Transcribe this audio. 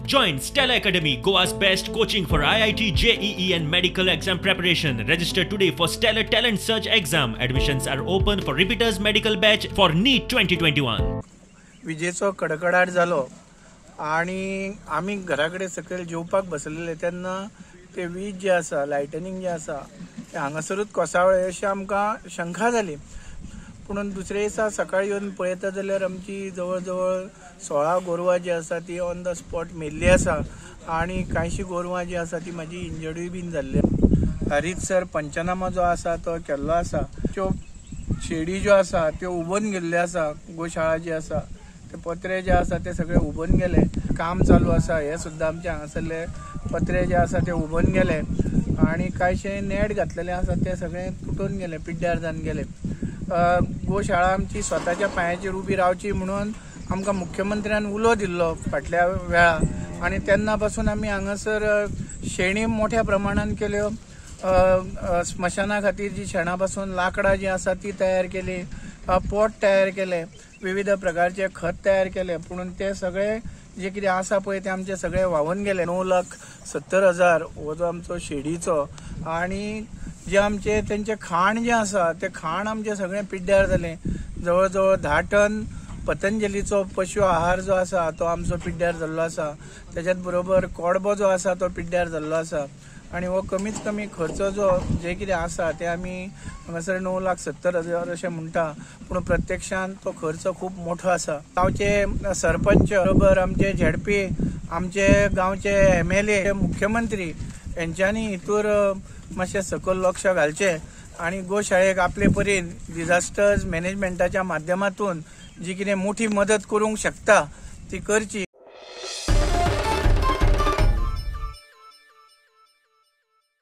Join Stella Academy, Goa's best coaching for IIT, JEE and medical exam preparation. Register today for Stellar Talent Search exam. Admissions are open for repeaters medical batch for NEET 2021. विजेचो कडकडाट जालो आणि आम्ही घराकडे सकयल जेवपाक बसलेले तेन्ना ते वीज जे आसा लायटनिंग जे आसा ते हांगासरूच कोसळ्ळे अशी आमकां शंका जाली। पूण दुसरे दिसा सकाळी येवन पळयता जाल्यार आमची जवळ जवळ 16 गोरवां जी आसा ती ऑन द स्पॉट मेल्ली आसा आणि कांयशी गोरवां जी आसा ती म्हाजी इंजर्डूय बीन जाल्ली। हरीतसर पंचनामा जो आसा तो केल्लो आसा। त्यो शेडी ज्यो आसा त्यो उबोन गेल्ल्यो आसा। गोशाळा जी आसा ते पत्रे जे आसा ते सगळे उबोन गेले। काम चालू आसा हे सुद्धा आमचे हांगासरले पत्रे जे आसा ते उबोन गेले आणि कांयशे नेट घातलेले आसा ते सगळे तुटून गेले, पिड्ड्यार जावन गेले। गोशाळा आमची स्वताच्या पांयाचेर उबी रावची म्हणून आमकां मुख्यमंत्र्यान उलो दिल्लो फाटल्या वेळा आणि तेन्ना पासून आमी हांगासर शेणी मोठ्या प्रमाणात केल्यो। स्मशाना खातीर जी शेणा पासून लाकडां जी आसा ती तयार केली, पोट तयार केले, विविध प्रकारचे खत तयार केले। पूण ते सगळे जे कितें आसा पळय ते आमचे सगळे व्हांवून गेले। 9,70,000 हो जो आमचो शेडीचो आणि जे आमचे तेंचे खाण जे आसा ते खाण आमचे सगळे पिड्ड्यार जाले। जवळ जवळ 10 टन पतंजलीचो पशु आहार जो आसा तो आमचो पिड्ड्यार जाल्लो आसा। त्याच्यात बरोबर कोडबो जो आसा तो पिड्ड्यार जाल्लो आसा आणि हो कमीत कमी खर्च जो जे कितें आसा ते आमी हांगासर 9,70,000 अशें म्हणटा, पूण प्रत्यक्षान तो खर्च खूब मोठो आसा। गांवचे सरपंच बरोबर आमचे झेडपी, आमचे गांवचे MLA, मुख्यमंत्री यांच्यांनी हितूर मातशें सकल लक्ष घालचें आणि गोशाळेक आपले परीन डिझास्टर्स मॅनेजमेंटाच्या माध्यमातून जी कितें मोठी मदत करूंक शकता ती करची।